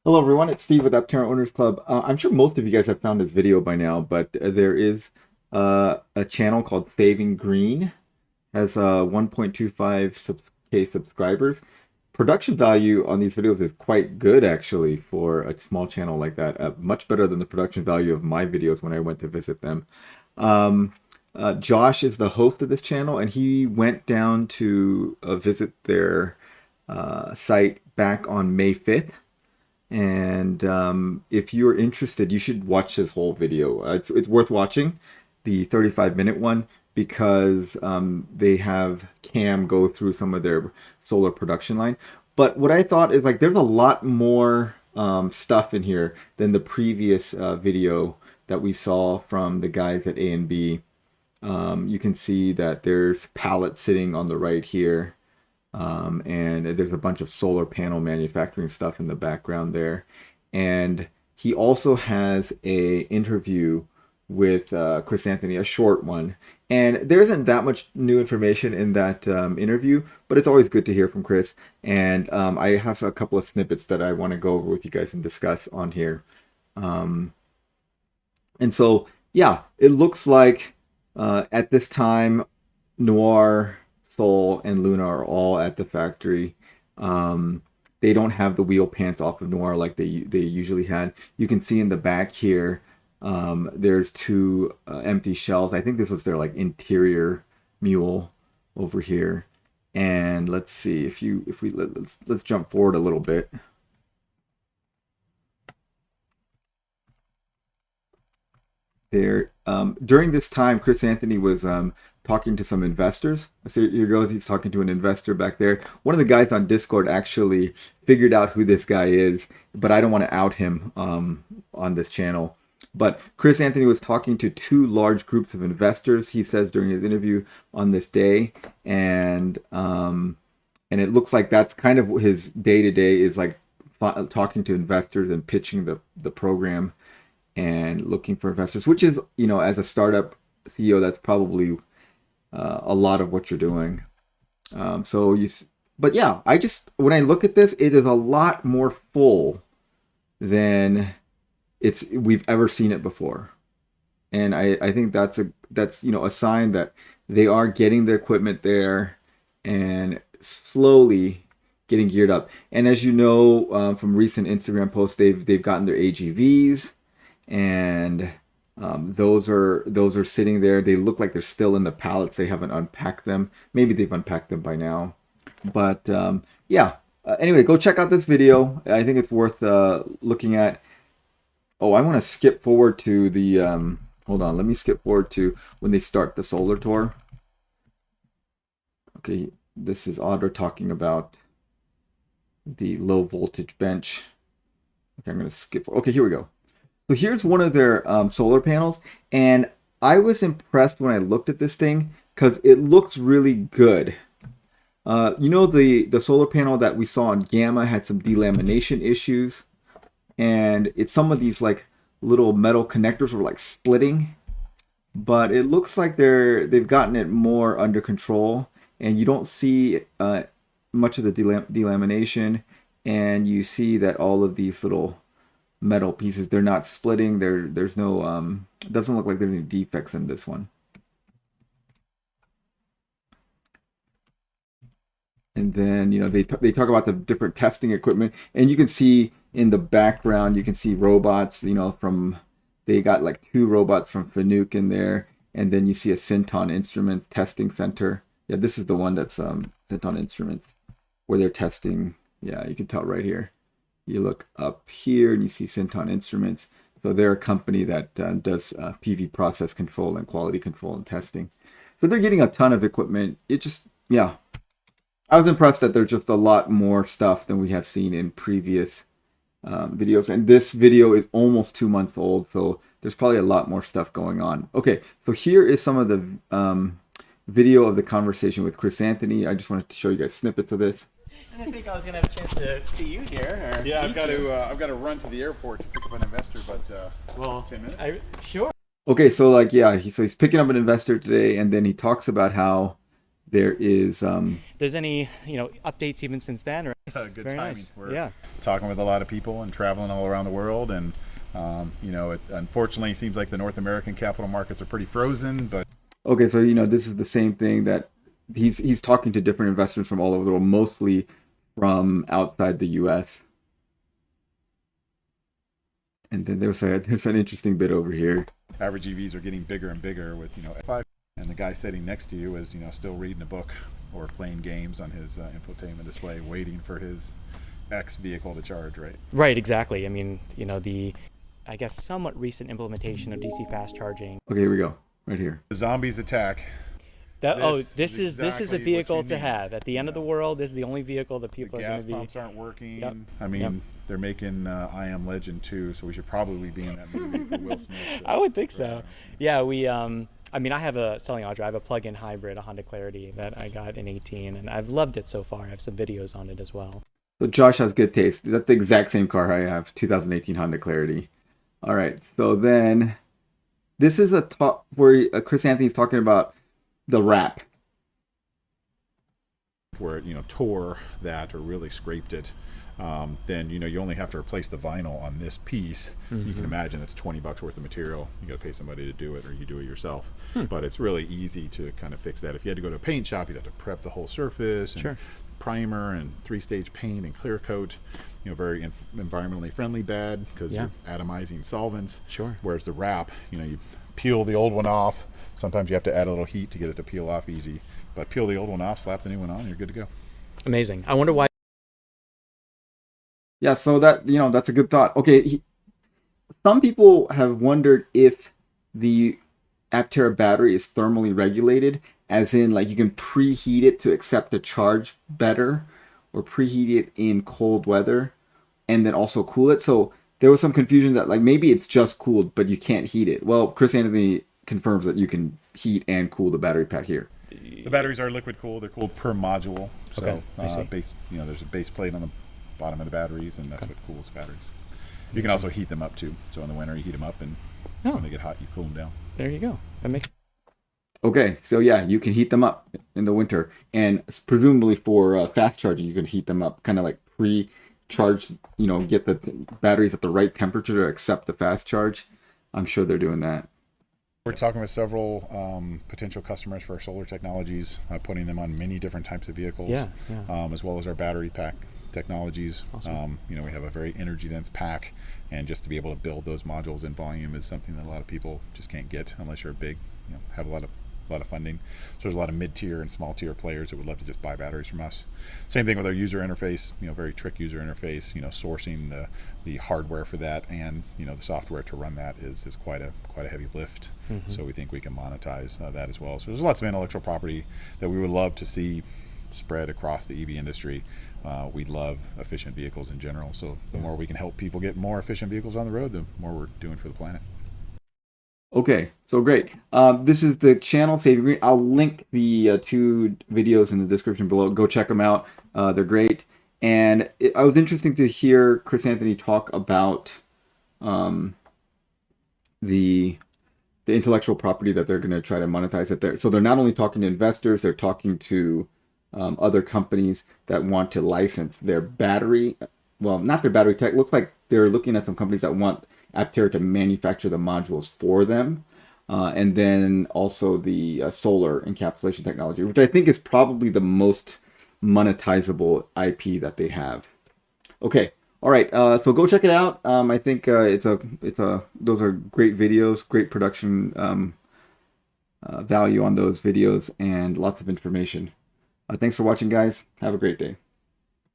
Hello everyone, it's Steve with Aptera Owners Club. I'm sure most of you guys have found this video by now, but there is a channel called Saving Green, has 1.25K subscribers. Production value on these videos is quite good actually for a small channel like that, much better than the production value of my videos when I went to visit them. Josh is the host of this channel, and he went down to visit their site back on May 5th. And if you're interested, you should watch this whole video. It's worth watching, the 35-minute one, because they have Cam go through some of their solar production line. But what I thought is, like, there's a lot more stuff in here than the previous video that we saw from the guys at A&B. You can see that there's pallets sitting on the right here. And there's a bunch of solar panel manufacturing stuff in the background there. And he also has a interview with Chris Anthony, a short one. And there isn't that much new information in that interview, but it's always good to hear from Chris. And I have a couple of snippets that I want to go over with you guys and discuss on here. And so, yeah, it looks like at this time, Noir, Soul, and Luna are all at the factory. They don't have the wheel pants off of Noir like they usually had. You can see in the back here, there's two empty shells. I think this was their like interior mule over here. And let's see let's jump forward a little bit. There, during this time, Chris Anthony was talking to some investors. So here goes, he's talking to an investor back there. One of the guys on Discord actually figured out who this guy is, but I don't want to out him on this channel. But Chris Anthony was talking to two large groups of investors, he says during his interview on this day, and it looks like that's kind of his day-to-day is like talking to investors and pitching the program and looking for investors, which is, you know, as a startup CEO, that's probably a lot of what you're doing. But yeah, when I look at this, it is a lot more full than we've ever seen it before. And I think that's you know, a sign that they are getting the equipment there and slowly getting geared up. And as you know, from recent Instagram posts, they've gotten their AGVs, and those are sitting there. They look like they're still in the pallets. They haven't unpacked them. Maybe they've unpacked them by now. But yeah. Anyway, go check out this video. I think it's worth looking at. Oh, I want to skip forward to the. Hold on. Let me skip forward to when they start the solar tour. Okay, this is Audra talking about the low voltage bench. Okay, I'm going to skip. Okay, here we go. So here's one of their solar panels, and I was impressed when I looked at this thing because it looks really good. You know, the solar panel that we saw on Gamma had some delamination issues, and some of these like little metal connectors were like splitting, but it looks like they've gotten it more under control, and you don't see much of the delamination, and you see that all of these little metal pieces, they're not splitting. There's no it doesn't look like there's any defects in this one. And then, you know, they talk about the different testing equipment, and you can see in the background, you can see robots, you know, they got like two robots from Fanuc in there, and then you see a Synton Instruments testing center. Yeah, this is the one that's Synton Instruments where they're testing. Yeah, you can tell right here. You look up here and you see Synton Instruments. So they're a company that does PV process control and quality control and testing. So they're getting a ton of equipment. Yeah. I was impressed that there's just a lot more stuff than we have seen in previous videos. And this video is almost 2 months old, so there's probably a lot more stuff going on. Okay, so here is some of the video of the conversation with Chris Anthony. I just wanted to show you guys snippets of this. I didn't think I was gonna have a chance to see you here. Or yeah, I've got to run to the airport to pick up an investor, but well, 10 minutes. Sure. Okay, so like, yeah, he's picking up an investor today, and then he talks about how there is If there's any, updates even since then, or Good very timing. nice. We're Yeah. talking with a lot of people and traveling all around the world, and it unfortunately seems like the North American capital markets are pretty frozen. But okay, so this is the same thing that he's talking to different investors from all over the world, mostly from outside the US. And then there's an interesting bit over here. average EVs are getting bigger and bigger with F5, and the guy sitting next to you is still reading a book or playing games on his infotainment display, waiting for his X vehicle to charge. Right. Right. Exactly. I mean, the, I guess, somewhat recent implementation of DC fast charging. Okay, here we go. Right here. The zombies attack. This is the exactly what vehicle you to need. have at the end of the world. This is the only vehicle that The people are gas going to be. pumps aren't working. Yep. I mean, Yep. they're making I Am Legend 2, so we should probably be in that movie for Will Smith. I would think so. Yeah, we. I mean, I have a plug-in hybrid, a Honda Clarity that I got in 18, and I've loved it so far. I have some videos on it as well. So Josh has good taste. That's the exact same car I have, 2018 Honda Clarity. All right, so then this is a talk where Chris Anthony's talking about the wrap. Where it tore that or really scraped it, then you only have to replace the vinyl on this piece. You can imagine that's $20 worth of material. You got to pay somebody to do it, or you do it yourself. But it's really easy to kind of fix that. If you had to go to a paint shop, you'd have to prep the whole surface and primer and 3-stage paint and clear coat. Very environmentally friendly bed because you're atomizing solvents. Sure. Whereas the wrap, you peel the old one off. Sometimes you have to add a little heat to get it to peel off easy. But peel the old one off, slap the new one on, you're good to go. Amazing. I wonder why. Yeah, so that's a good thought. Okay, some people have wondered if the Aptera battery is thermally regulated, as in like you can preheat it to accept a charge better, or preheat it in cold weather, and then also cool it. So there was some confusion that like maybe it's just cooled, but you can't heat it. Well, Chris Anthony confirms that you can heat and cool the battery pack here. The batteries are liquid cooled. They're cooled per module. So Okay, I see. base, there's a base plate on the bottom of the batteries, and that's what cools the batteries. You can also heat them up too. So in the winter, you heat them up, and when they get hot, you cool them down. There you go. That makes. Okay, so yeah, you can heat them up in the winter, and presumably for fast charging, you can heat them up, kind of like pre-charge. Get the batteries at the right temperature to accept the fast charge. I'm sure they're doing that. We're talking with several potential customers for our solar technologies, putting them on many different types of vehicles, as well as our battery pack technologies. Awesome. We have a very energy dense pack, and just to be able to build those modules in volume is something that a lot of people just can't get unless you're big, have a lot of funding. So there's a lot of mid-tier and small-tier players that would love to just buy batteries from us. Same thing with our user interface, very trick user interface. Sourcing the hardware for that and the software to run that is quite a heavy lift. So we think we can monetize that as well. So there's lots of intellectual property that we would love to see spread across the EV industry. We love efficient vehicles in general. So the more we can help people get more efficient vehicles on the road, the more we're doing for the planet. Okay, so great. This is the channel Saving Green. I'll link the 2 videos in the description below. Go check them out. They're great. And it was interesting to hear Chris Anthony talk about the intellectual property that they're going to try to monetize it there. So they're not only talking to investors, they're talking to other companies that want to license their battery. Well, not their battery tech. Looks like they're looking at some companies that want Aptera to manufacture the modules for them, and then also the solar encapsulation technology, which I think is probably the most monetizable IP that they have. Okay, all right. So go check it out. I think those are great videos, great production value on those videos, and lots of information. Thanks for watching, guys. Have a great day.